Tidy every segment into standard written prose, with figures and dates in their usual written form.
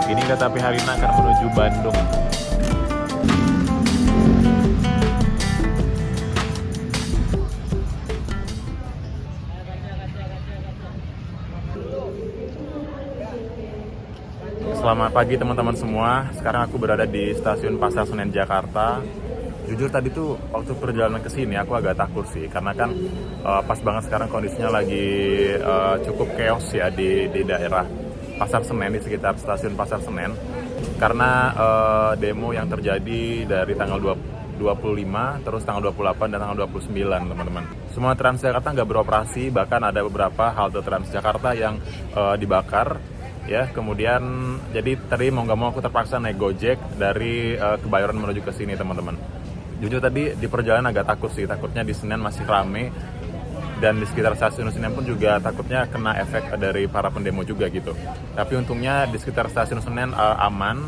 Ini kereta api Harina akan menuju Bandung. Selamat pagi teman-teman semua. Sekarang aku berada di stasiun Pasar Senen Jakarta. Jujur tadi tuh waktu perjalanan ke sini aku agak takut sih, karena kan pas banget sekarang kondisinya lagi cukup chaos ya di daerah Pasar Senen, di sekitar stasiun Pasar Senen. Karena demo yang terjadi dari tanggal 25, terus tanggal 28 dan tanggal 29 teman-teman. Semua Transjakarta nggak beroperasi, bahkan ada beberapa halte Transjakarta yang dibakar. Ya, kemudian jadi tadi mau nggak mau aku terpaksa naik Gojek dari Kebayoran menuju ke sini teman-teman. Jujur tadi di perjalanan agak takut sih, takutnya di Senen masih rame dan di sekitar stasiun Senen pun juga takutnya kena efek dari para pendemo juga gitu. Tapi untungnya di sekitar stasiun Senen aman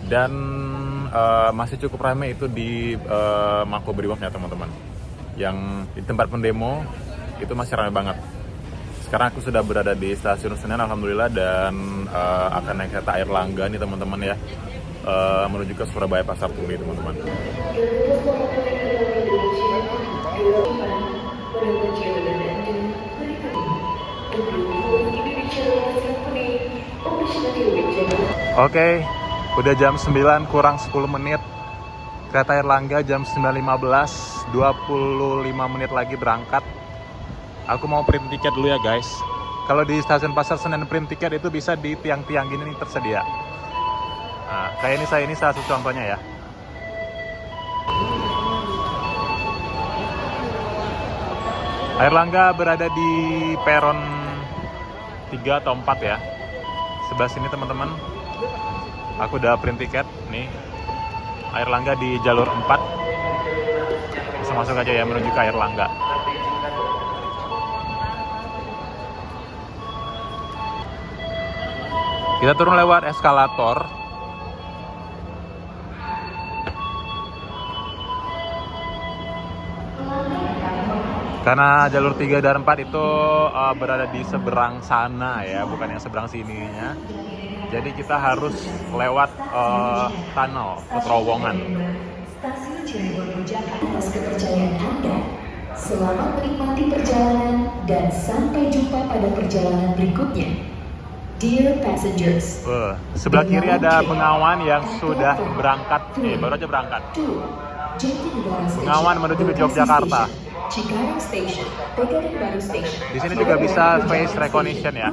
dan masih cukup rame itu di Makobrimob ya teman-teman. Yang di tempat pendemo itu masih rame banget. Sekarang aku sudah berada di stasiun Senen alhamdulillah dan akan naik kereta Airlangga nih teman-teman ya, menuju ke Surabaya Pasar Turi teman-teman. Oke, udah jam 9 kurang 10 menit. Kereta Airlangga jam 9.15, 25 menit lagi berangkat. Aku mau print tiket dulu ya guys. Kalau di stasiun Pasar Senen print tiket itu bisa di tiang-tiang gini nih tersedia. Nah, kayak ini salah satu contohnya ya. Airlangga berada di peron 3 atau 4 ya. Sebelah sini teman-teman. Aku udah print tiket nih. Airlangga di jalur 4. Langsung masuk aja ya menuju ke Airlangga. Kita turun lewat eskalator. Karena jalur 3 dan 4 itu berada di seberang sana ya, bukan yang seberang sininya. Jadi kita harus lewat tunnel, terowongan. Stasiun Cirebon Jakarta atas kepercayaan Anda. Selamat menikmati perjalanan dan sampai jumpa pada perjalanan berikutnya. Dear passengers, sebelah kiri ada Bengawan yang sudah berangkat, baru aja berangkat. Bengawan menuju ke Yogyakarta. Cikarang Station, Pegadaian Baru Station. Di sini juga bisa face recognition ya.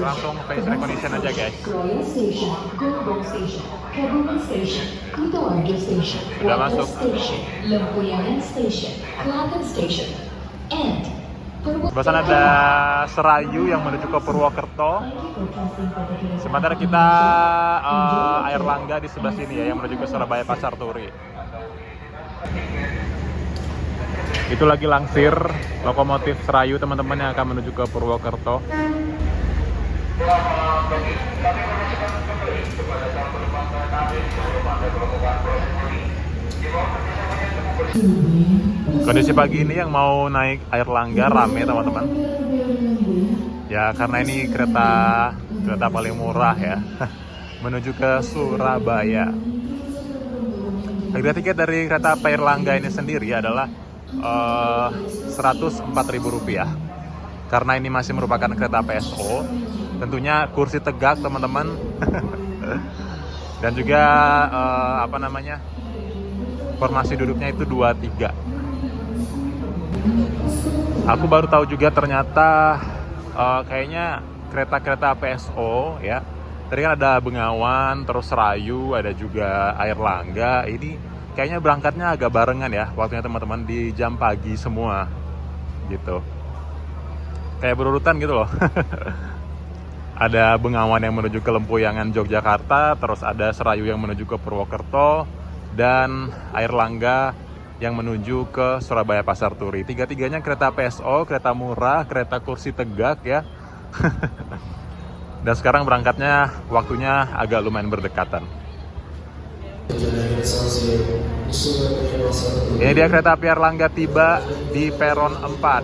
Langsung face recognition aja guys. Royal Station, Gerbong Station, Kebumen Station, Kutoarjo Station, Udah masuk. Station, Lempuyangan Station, Klaten Station, and Sebelah sana ada Serayu yang menuju ke Purwokerto. Sementara kita Airlangga di sebelah sini ya, yang menuju ke Surabaya Pasar Turi. Itu lagi langsir lokomotif Serayu teman-teman yang akan menuju ke Purwokerto. Kondisi pagi ini yang mau naik Airlangga rame teman-teman. Ya karena ini kereta paling murah ya, menuju ke Surabaya. Harga tiket dari kereta Airlangga ini sendiri adalah Rp104.000. Karena ini masih merupakan kereta PSO, tentunya kursi tegak teman-teman. Dan juga formasi duduknya itu 2-3. Aku baru tahu juga ternyata kayaknya kereta-kereta PSO ya. Tadi kan ada Bengawan, terus Serayu, ada juga Airlangga. Ini kayaknya berangkatnya agak barengan ya waktunya teman-teman, di jam pagi semua gitu. Kayak berurutan gitu loh. Ada Bengawan yang menuju ke Lempuyangan Yogyakarta, terus ada Serayu yang menuju ke Purwokerto, dan Airlangga yang menuju ke Surabaya Pasar Turi. Tiga-tiganya kereta PSO, kereta murah, kereta kursi tegak ya. Dan sekarang berangkatnya waktunya agak lumayan berdekatan. Ini dia kereta api Airlangga tiba di peron 4.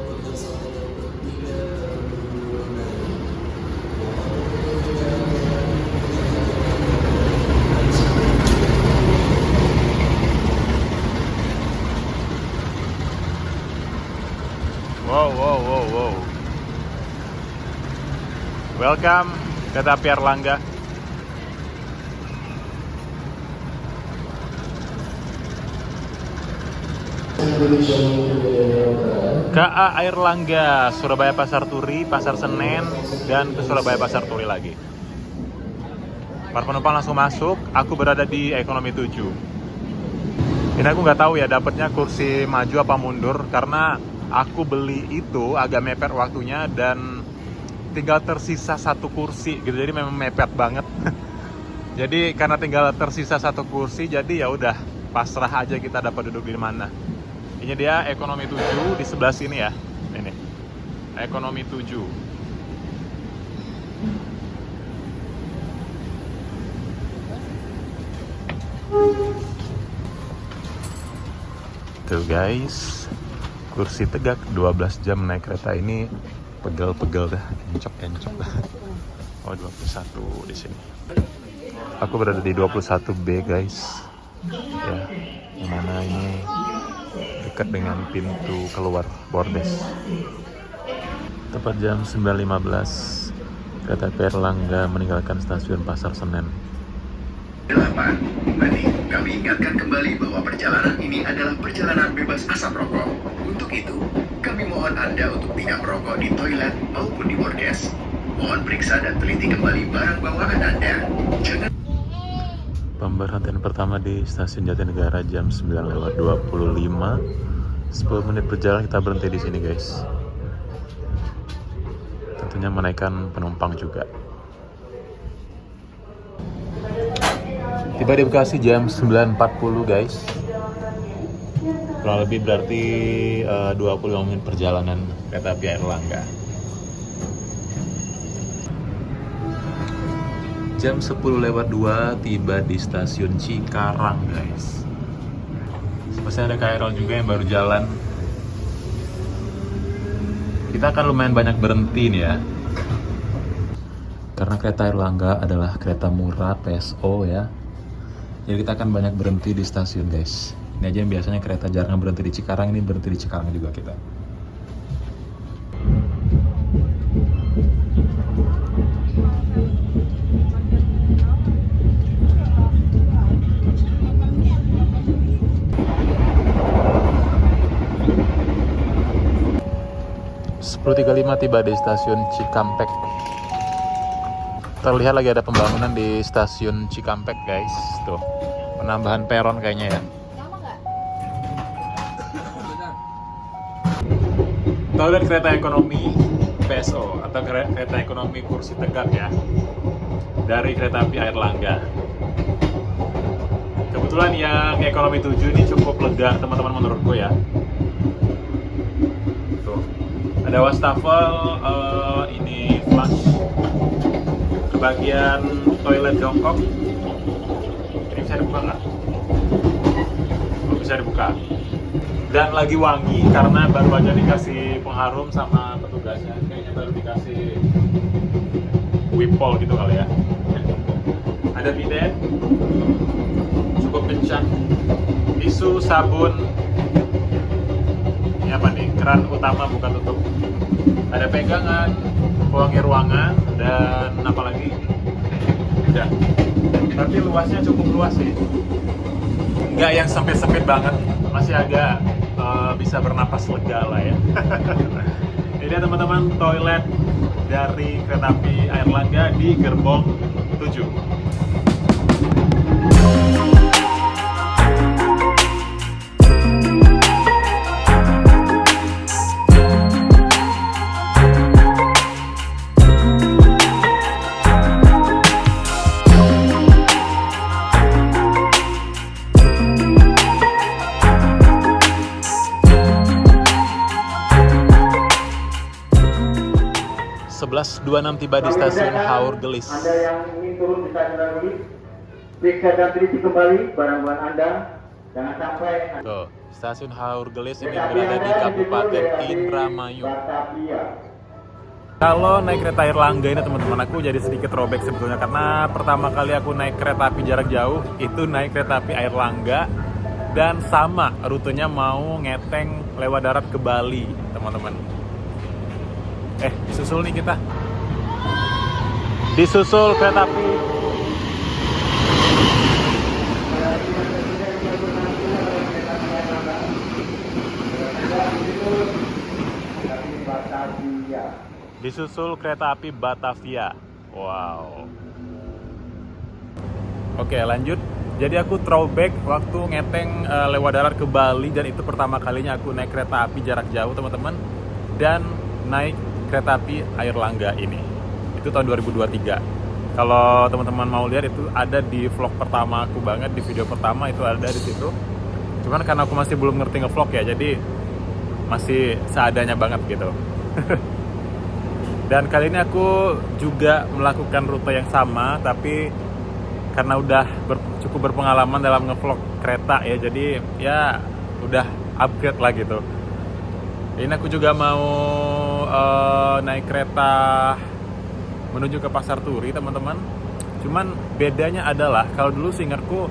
Welcome kereta api Airlangga. KA Airlangga, Surabaya Pasar Turi, Pasar Senen, dan ke Surabaya Pasar Turi lagi. Para penumpang langsung masuk, aku berada di ekonomi 7. Ini aku nggak tahu ya dapatnya kursi maju apa mundur, karena aku beli itu agak mepet waktunya dan tinggal tersisa satu kursi gitu, jadi memang mepet banget. Jadi karena tinggal tersisa satu kursi, jadi ya udah pasrah aja kita dapat duduk di mana. Ini dia ekonomi 7 di sebelah sini ya. Ini. Ekonomi 7. Tuh guys. Kursi tegak 12 jam naik kereta ini pegel-pegel dah, encok-encok dah. Oh, 21 di sini. Aku berada di 21B guys. Ya, yang mana ini dekat dengan pintu keluar bordes. Tepat jam 9.15, kereta api Airlangga meninggalkan stasiun Pasar Senen. 8. Mari kami ingatkan kembali bahwa perjalanan ini adalah perjalanan bebas asap rokok. Untuk itu, kami mohon Anda untuk tidak merokok di toilet maupun di bordes. Mohon periksa dan teliti kembali barang bawaan Anda. Jangan. Pemberhentian pertama di stasiun Jatinegara jam 9.25. 10 menit berjalan kita berhenti di sini guys. Tentunya menaikkan penumpang juga. Tiba di Bekasi jam 9.40 guys. Kurang lebih berarti 25 menit perjalanan kereta api Airlangga. Jam 10.02 tiba di stasiun Cikarang guys. Sepertinya ada KRL juga yang baru jalan. Kita akan lumayan banyak berhenti nih ya. Karena kereta Airlangga adalah kereta murah PSO ya. Jadi kita akan banyak berhenti di stasiun guys. Ini aja yang biasanya kereta jarang berhenti di Cikarang, ini berhenti di Cikarang juga kita. .35 tiba di stasiun Cikampek. Terlihat lagi ada pembangunan di stasiun Cikampek guys. Tuh, penambahan peron kayaknya ya. Toilet kereta ekonomi PSO atau kereta ekonomi kursi tegak ya, dari kereta api Airlangga. Kebetulan yang ekonomi 7 ini cukup lega teman-teman menurutku ya. Tuh, ada wastafel, ini flush ke bagian toilet jongkok. Ini bisa dibuka nggak? Oh, bisa dibuka. Dan lagi wangi karena baru aja dikasih pengharum sama petugasnya. Kayaknya baru dikasih wipol gitu kali ya. Ada bidet, cukup kencang. Tisu, sabun. Ini apa nih? Keran utama buka tutup. Ada pegangan, pewangi ruangan, dan apa lagi? Udah. Tapi luasnya cukup luas sih. Nggak yang sempit-sempit banget. Masih agak bisa bernapas lega lah ya. Ini teman-teman toilet dari kereta api Airlangga di gerbong 7. 11.26 tiba di stasiun Haur Gelis. Anda yang ingin turun di stasiun Haur Gelis, periksa dan teliti kembali barang-barang Anda. Jangan sampai Tuh, stasiun Haur Gelis ini berada di Kabupaten Indramayu. Kalau naik kereta Airlangga ini teman-teman, aku jadi sedikit throwback sebetulnya, karena pertama kali aku naik kereta api jarak jauh itu naik kereta api Airlangga, dan sama rutenya mau ngeteng lewat darat ke Bali teman-teman. Disusul nih kita. Disusul kereta api Batavia. Wow. Oke, lanjut. Jadi aku throwback waktu ngeteng lewat darat ke Bali, dan itu pertama kalinya aku naik kereta api jarak jauh, teman-teman. Dan naik kereta api Airlangga ini. Itu tahun 2023. Kalau teman-teman mau lihat, itu ada di vlog pertama aku banget, di video pertama itu ada di situ. Cuman karena aku masih belum ngerti ngevlog ya, jadi masih seadanya banget gitu. Dan kali ini aku juga melakukan rute yang sama, tapi karena udah cukup berpengalaman dalam ngevlog kereta ya, jadi ya udah upgrade lah gitu. Ini aku juga mau naik kereta menuju ke Pasar Turi, teman-teman. Cuman bedanya adalah kalau dulu seingatku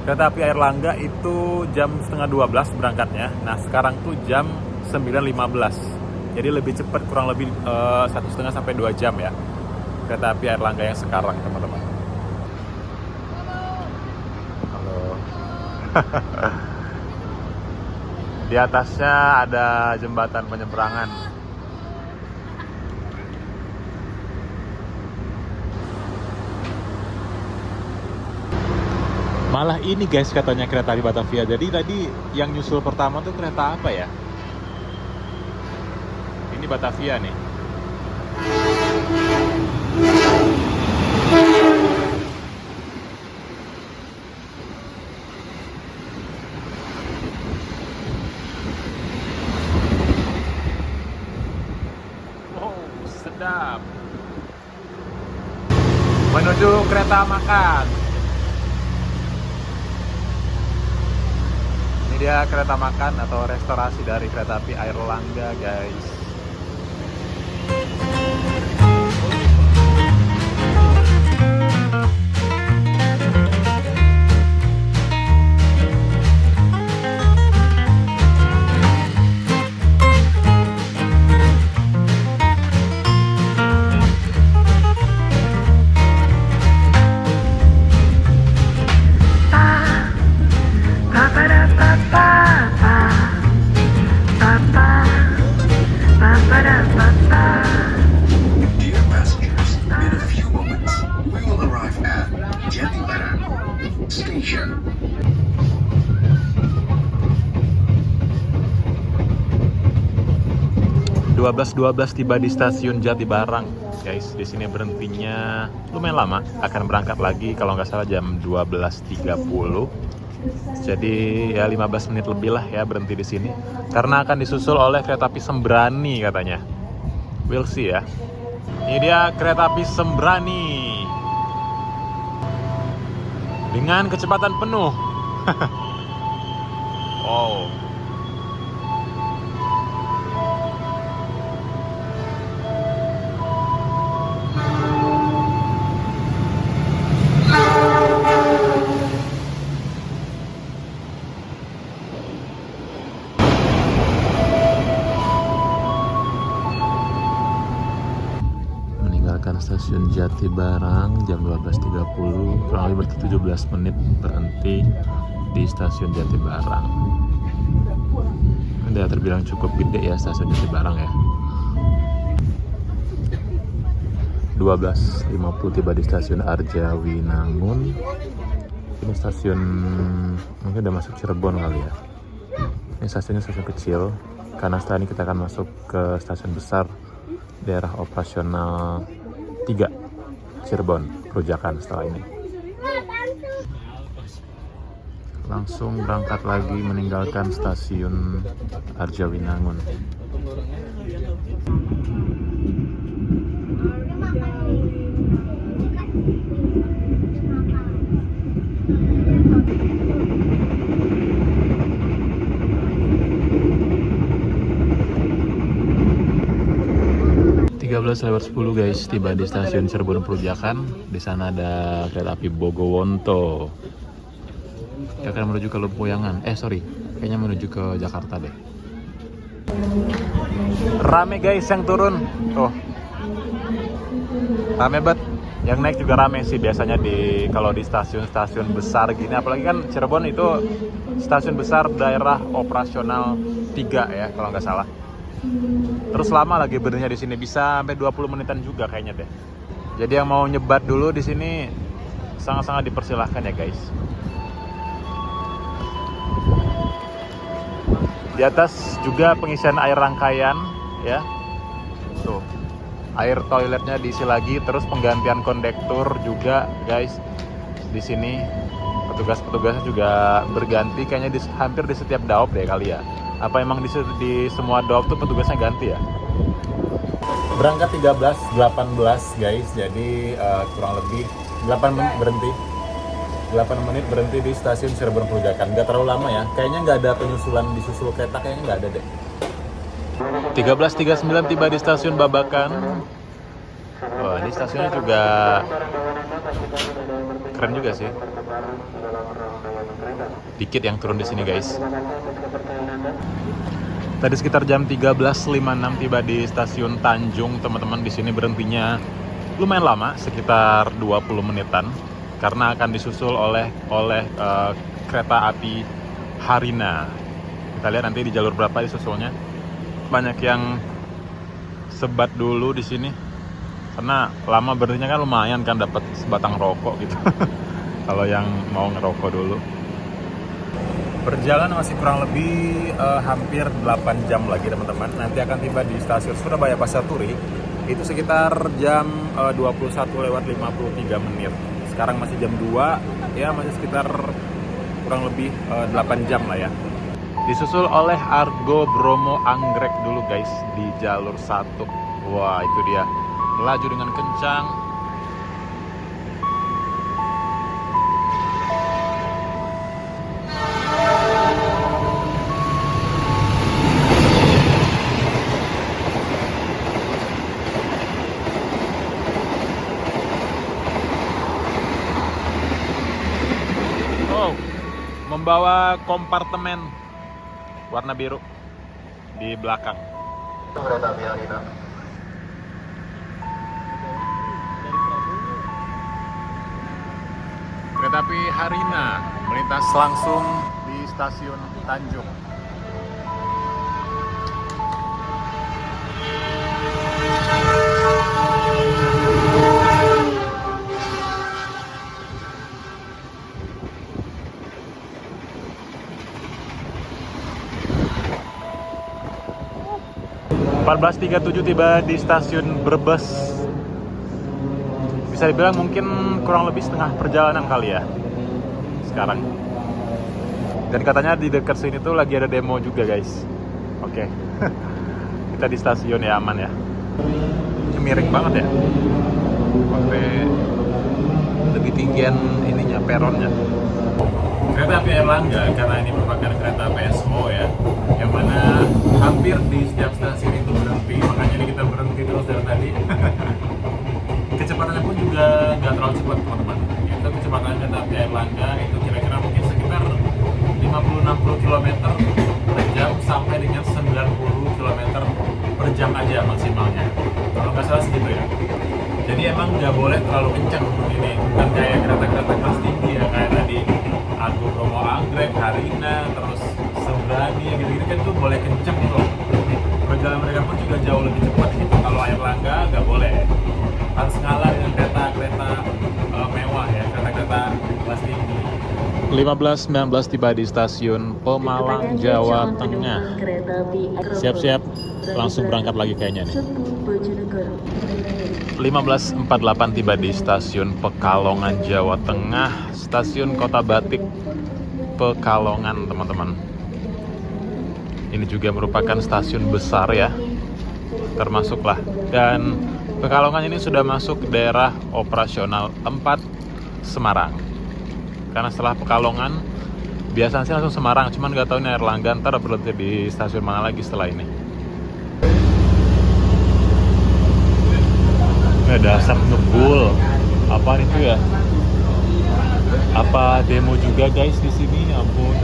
kereta api Airlangga itu jam 11:30 berangkatnya. Nah sekarang tuh jam 9:15. Jadi lebih cepat, kurang lebih 1,5 sampai 2 jam ya kereta api Airlangga yang sekarang, teman-teman. Halo. Di atasnya ada jembatan penyeberangan. Malah ini guys katanya kereta di Batavia. Jadi tadi yang nyusul pertama tuh kereta apa ya? Ini Batavia nih. Wow, sedap. Menuju kereta makan. Ini dia kereta makan atau restorasi dari kereta api Airlangga, guys. Dear passengers, in a few moments, we will arrive at Jatibarang Station. Tiba di stasiun Jatibarang, guys. Di sini berhentinya lumayan lama. Akan berangkat lagi kalau nggak salah jam 12.30. Jadi ya 15 menit lebih lah ya berhenti di sini. Karena akan disusul oleh kereta api Sembrani katanya. We'll see ya. Ini dia kereta api Sembrani. Dengan kecepatan penuh. Wow. Stasiun Jatibarang jam 12.30, kurang lebih berarti 17 menit berhenti di stasiun Jatibarang. Udah terbilang cukup gede ya stasiun Jatibarang ya. 12.50 tiba di stasiun Arjawinangun. Ini stasiun mungkin udah masuk Cirebon kali ya. Ini stasiunnya stasiun kecil, karena setelah ini kita akan masuk ke stasiun besar daerah operasional 3 Cirebon, Perujakan setelah ini. Langsung berangkat lagi meninggalkan stasiun Arjawinangun. Lewat 10 guys, tiba di stasiun Cirebon Perujakan. Di sana ada kereta api Bogowonto. Kita akan menuju ke Lempuyangan. Kayaknya menuju ke Jakarta deh. Rame guys yang turun. Tuh. Rame banget. Yang naik juga rame sih biasanya kalau di stasiun-stasiun besar gini, apalagi kan Cirebon itu stasiun besar daerah operasional 3 ya kalau nggak salah. Terus lama lagi berdirinya di sini, bisa sampai 20 menitan juga kayaknya deh. Jadi yang mau nyebat dulu di sini sangat-sangat dipersilahkan ya guys. Di atas juga pengisian air rangkaian ya. Tuh. Air toiletnya diisi lagi, terus penggantian kondektur juga guys. Di sini petugas-petugasnya juga berganti kayaknya hampir di setiap daop deh kali ya. Apa emang di semua daop tuh petugasnya ganti ya? Berangkat 13.18 guys. Jadi kurang lebih 8 menit berhenti. 8 menit berhenti di stasiun Cirebon Perujakan. Nggak terlalu lama ya. Kayaknya nggak ada penyusulan disusul kereta, kayaknya nggak ada deh. 13.39 tiba di stasiun Babakan. Wah, ini stasiunnya juga keren juga sih. Dikit yang turun di sini guys. Tadi sekitar jam 13.56 tiba di stasiun Tanjung, teman-teman. Di sini berhentinya lumayan lama, sekitar 20 menitan, karena akan disusul oleh kereta api Harina. Kita lihat nanti di jalur berapa disusulnya. Banyak yang sebat dulu di sini karena lama berhentinya kan, lumayan kan dapat sebatang rokok gitu. Kalau yang mau ngerokok dulu. Perjalanan masih kurang lebih hampir 8 jam lagi teman-teman. Nanti akan tiba di stasiun Surabaya Pasar Turi itu sekitar jam 21:53 menit. Sekarang masih jam 2 ya, masih sekitar kurang lebih 8 jam lah ya. Disusul oleh Argo Bromo Anggrek dulu guys di jalur 1. Wah, itu dia. Melaju dengan kencang. Oh, membawa kompartemen warna biru di belakang. Kereta api Harina. Kereta api Harina melintas langsung di stasiun Tanjung. Empat 14.37 tiba di stasiun Brebes. Bisa dibilang mungkin kurang lebih setengah perjalanan kali ya sekarang. Dan katanya di dekat sini tuh lagi ada demo juga guys. Oke. Kita di stasiun ya, aman ya. Ini miring banget ya. Sampai lebih tinggian ininya, peronnya. Kereta api Airlangga, karena ini merupakan kereta PSO ya, yang mana hampir di setiap stasiun itu berhenti, makanya ini kita berhenti terus dari tadi. Kecepatannya pun juga nggak terlalu cepat teman-teman. Itu kecepatan kereta api Airlangga itu kira-kira mungkin sekitar 50-60 km per jam sampai dengan 90 km per jam aja maksimalnya. Kalau nggak salah segitu ya. Jadi emang nggak boleh terlalu kencang ini, bukan kayak kereta-kereta kelas tinggi ya, kayak tadi Argo Bromo Anggrek, Harina, terus Sebrani gitu-gitu kan tuh boleh kencang gitu. Perjalanan mereka pun juga jauh lebih cepat gitu. Kalau Airlangga nggak boleh, harus ngalah dengan kereta-kereta mewah ya, kereta-kereta kelas tinggi. 15.19 tiba di stasiun Pemalang, Jawa Tengah. Siap-siap langsung berangkat lagi kayaknya nih. 15.48 tiba di stasiun Pekalongan, Jawa Tengah. Stasiun Kota Batik Pekalongan teman-teman. Ini juga merupakan stasiun besar ya, termasuklah. Dan Pekalongan ini sudah masuk daerah operasional 4 Semarang. Karena setelah Pekalongan biasanya sih langsung Semarang, cuman nggak tahu ini Airlangga ntar berhenti di stasiun mana lagi setelah ini. Ada asap ngebul. Apa itu ya? Apa demo juga guys di sini? Ya ampun.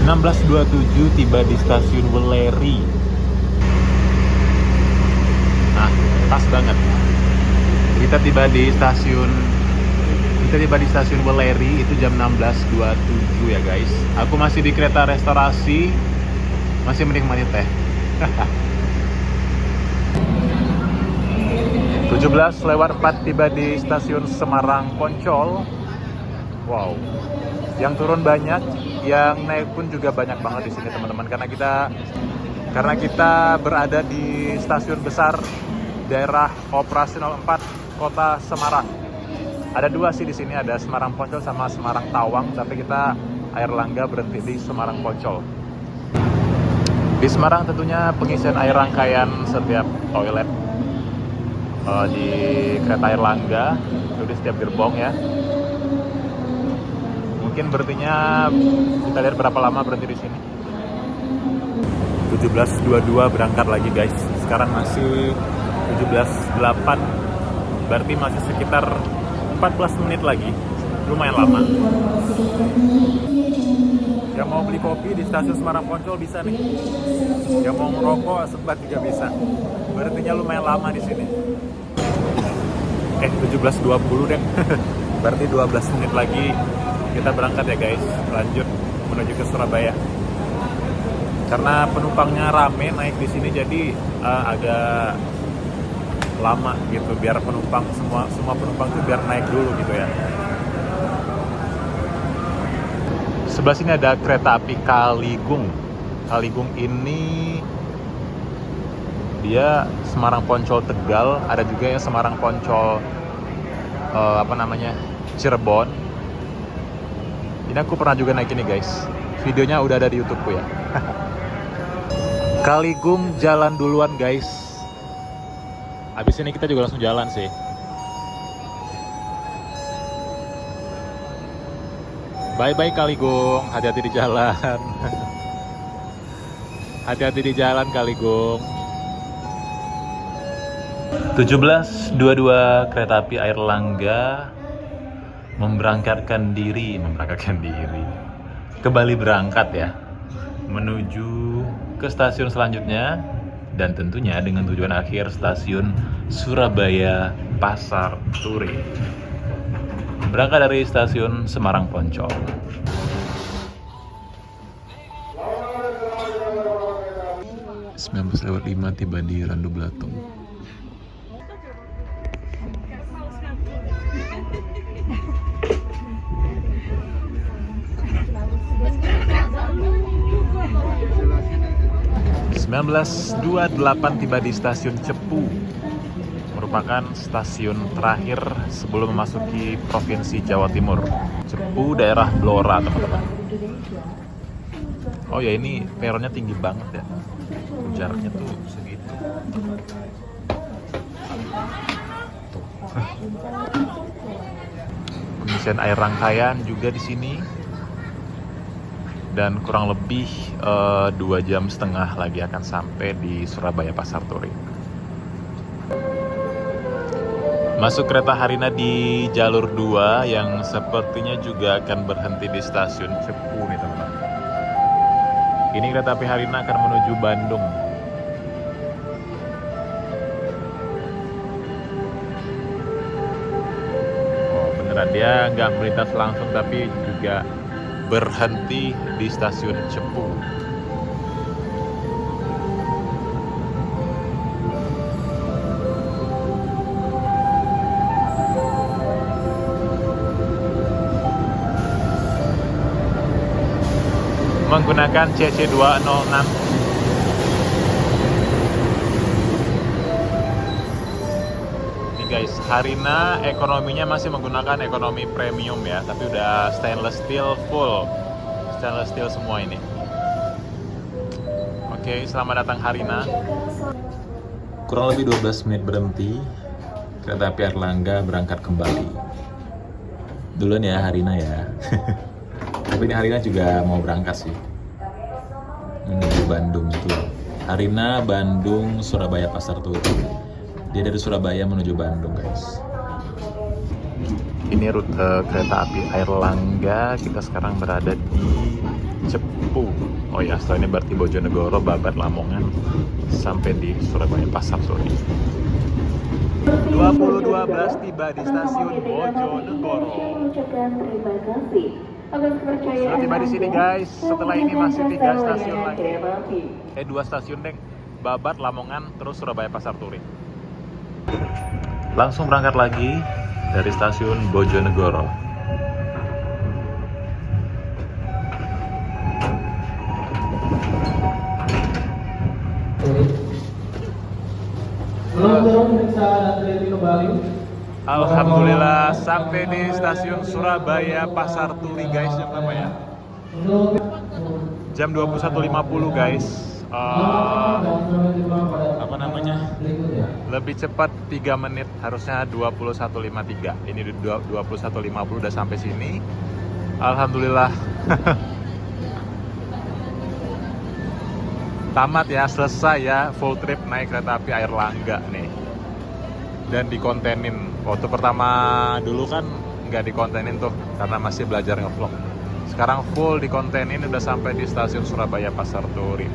16.27 tiba di stasiun Weleri. Nah, pas banget. Kita tiba di stasiun Weleri itu jam 16.27 ya guys. Aku masih di kereta restorasi, masih menikmati teh. 17:04 tiba di stasiun Semarang Poncol. Wow, yang turun banyak, yang naik pun juga banyak banget di sini teman-teman. Karena kita berada di stasiun besar daerah operasional 4 Kota Semarang. Ada dua sih di sini, ada Semarang Poncol sama Semarang Tawang, tapi kita Airlangga berhenti di Semarang Poncol. Di Semarang tentunya pengisian air rangkaian setiap toilet di kereta Airlangga itu di setiap gerbong ya. Mungkin berhentinya kita lihat berapa lama berhenti di sini. 17.22 berangkat lagi guys. Sekarang masih 17.08, berarti masih sekitar 14 menit lagi, lumayan lama. Yang mau beli kopi di stasiun Semarang Poncol bisa nih. Yang mau ngerokok sempat juga bisa. Berartinya lumayan lama di sini. 17.20 deh. Berarti 12 menit lagi kita berangkat ya guys. Lanjut menuju ke Surabaya. Karena penumpangnya rame naik di sini, jadi agak lama gitu, biar penumpang semua penumpang tuh biar naik dulu gitu ya. Sebelah sini ada kereta api Kaligung. Kaligung ini dia Semarang Poncol Tegal, ada juga yang Semarang Poncol Cirebon. Ini aku pernah juga naik ini guys. Videonya udah ada di YouTubeku ya. Kaligung jalan duluan guys. Habis ini kita juga langsung jalan sih. Bye-bye Kaligung, hati-hati di jalan. Hati-hati di jalan Kaligung. 17.22 kereta api Airlangga memberangkatkan diri kembali berangkat ya, menuju ke stasiun selanjutnya, dan tentunya dengan tujuan akhir stasiun Surabaya Pasar Turi. Berangkat dari stasiun Semarang Poncol. Sembilan 19:05 tiba di Randu Belatung. Sembilan 19:28 tiba di stasiun Cepu, merupakan stasiun terakhir sebelum memasuki Provinsi Jawa Timur. Cepu daerah Blora teman-teman. Oh ya, ini peronnya tinggi banget ya, jaraknya tuh segitu. Tuh. Pengisian air rangkaian juga di sini. Dan kurang lebih 2,5 jam lagi akan sampai di Surabaya Pasar Turi. Masuk kereta Harina di jalur 2 yang sepertinya juga akan berhenti di stasiun Cepu nih teman-teman. Ini kereta api Harina akan menuju Bandung. Oh beneran, dia nggak melintas langsung tapi juga berhenti di stasiun Cepu. Menggunakan CC206. Nih guys, Harina ekonominya masih menggunakan ekonomi premium ya, tapi udah stainless steel full. Stainless steel semua ini. Oke, selamat datang Harina. Kurang lebih 12 menit berhenti. Kereta api Airlangga berangkat kembali. Duluan ya Harina ya. Tapi ini Harina juga mau berangkat sih, menuju Bandung itu. Harina, Bandung, Surabaya Pasar Turi. Dia dari Surabaya menuju Bandung guys. Ini rute kereta api Airlangga. Kita sekarang berada di Cepu. Oh ya, setelah ini berarti Bojonegoro, Babat, Lamongan sampai di Surabaya Pasar Turi. 2012 tiba di stasiun Bojonegoro. Sudah tiba di sini guys. Setelah ini masih 3 stasiun lagi. 2 stasiun deng. Babat, Lamongan, terus Surabaya Pasar Turi. Langsung berangkat lagi dari stasiun Bojonegoro. Alhamdulillah sampai di stasiun Surabaya Pasar Turi guys. Jam berapa ya? Jam 21.50 guys. Apa namanya? Lebih cepat 3 menit, harusnya 21.53. Ini 21.50 udah sampai sini. Alhamdulillah. Tamat ya, selesai ya, full trip naik kereta api Airlangga nih. Dan dikontenin. Waktu pertama dulu kan nggak dikontenin tuh karena masih belajar ngevlog. Sekarang full dikontenin, udah sampai di stasiun Surabaya Pasar Turi.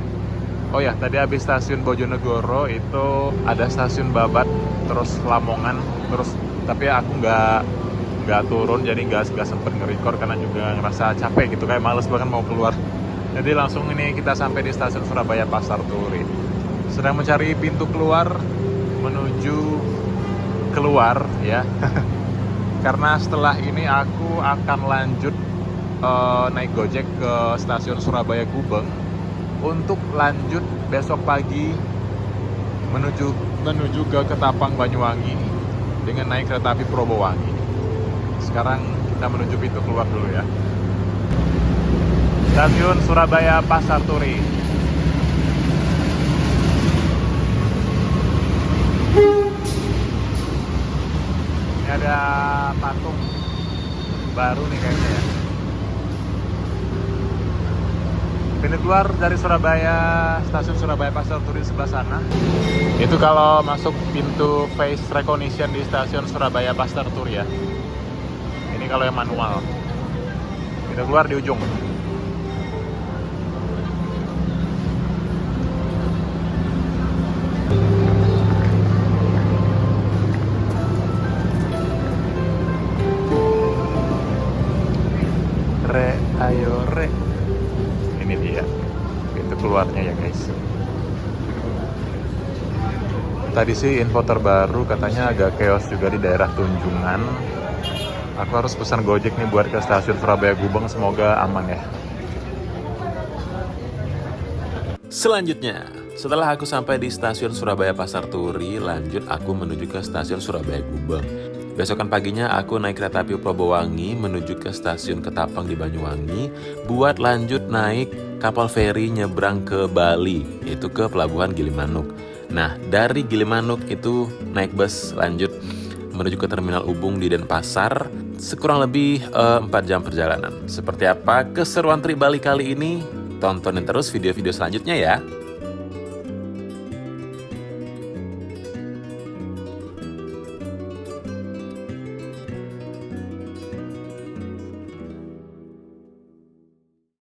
Oh ya, tadi habis stasiun Bojonegoro itu ada stasiun Babat, terus Lamongan, terus tapi aku nggak turun, jadi nggak sempet nge-record karena juga ngerasa capek gitu, kayak males bahkan mau keluar. Jadi langsung ini kita sampai di stasiun Surabaya Pasar Turi. Sedang mencari pintu keluar menuju keluar ya. Karena setelah ini aku akan lanjut naik Gojek ke stasiun Surabaya Gubeng untuk lanjut besok pagi menuju ke Ketapang Banyuwangi dengan naik kereta api Probowangi. Sekarang kita menuju pintu keluar dulu ya. Stasiun Surabaya Pasar Turi. Ini ada patung baru nih kayaknya ya. Pintu keluar dari Surabaya, stasiun Surabaya Pasar Turi sebelah sana. Itu kalau masuk pintu face recognition di stasiun Surabaya Pasar Turi ya. Ini kalau yang manual. Pintu keluar di ujung. Ayo re. Ini dia pintu keluarnya ya guys. Tadi sih info terbaru katanya agak chaos juga di daerah Tunjungan. Aku harus pesan Gojek nih buat ke stasiun Surabaya Gubeng, semoga aman ya. Selanjutnya, setelah aku sampai di stasiun Surabaya Pasar Turi, lanjut aku menuju ke stasiun Surabaya Gubeng. Besokan paginya aku naik kereta api Probowangi menuju ke stasiun Ketapang di Banyuwangi buat lanjut naik kapal feri nyebrang ke Bali, yaitu ke Pelabuhan Gilimanuk. Nah, dari Gilimanuk itu naik bus lanjut menuju ke Terminal Ubung di Denpasar, sekurang lebih 4 jam perjalanan. Seperti apa keseruan trip Bali kali ini? Tontonin terus video-video selanjutnya ya.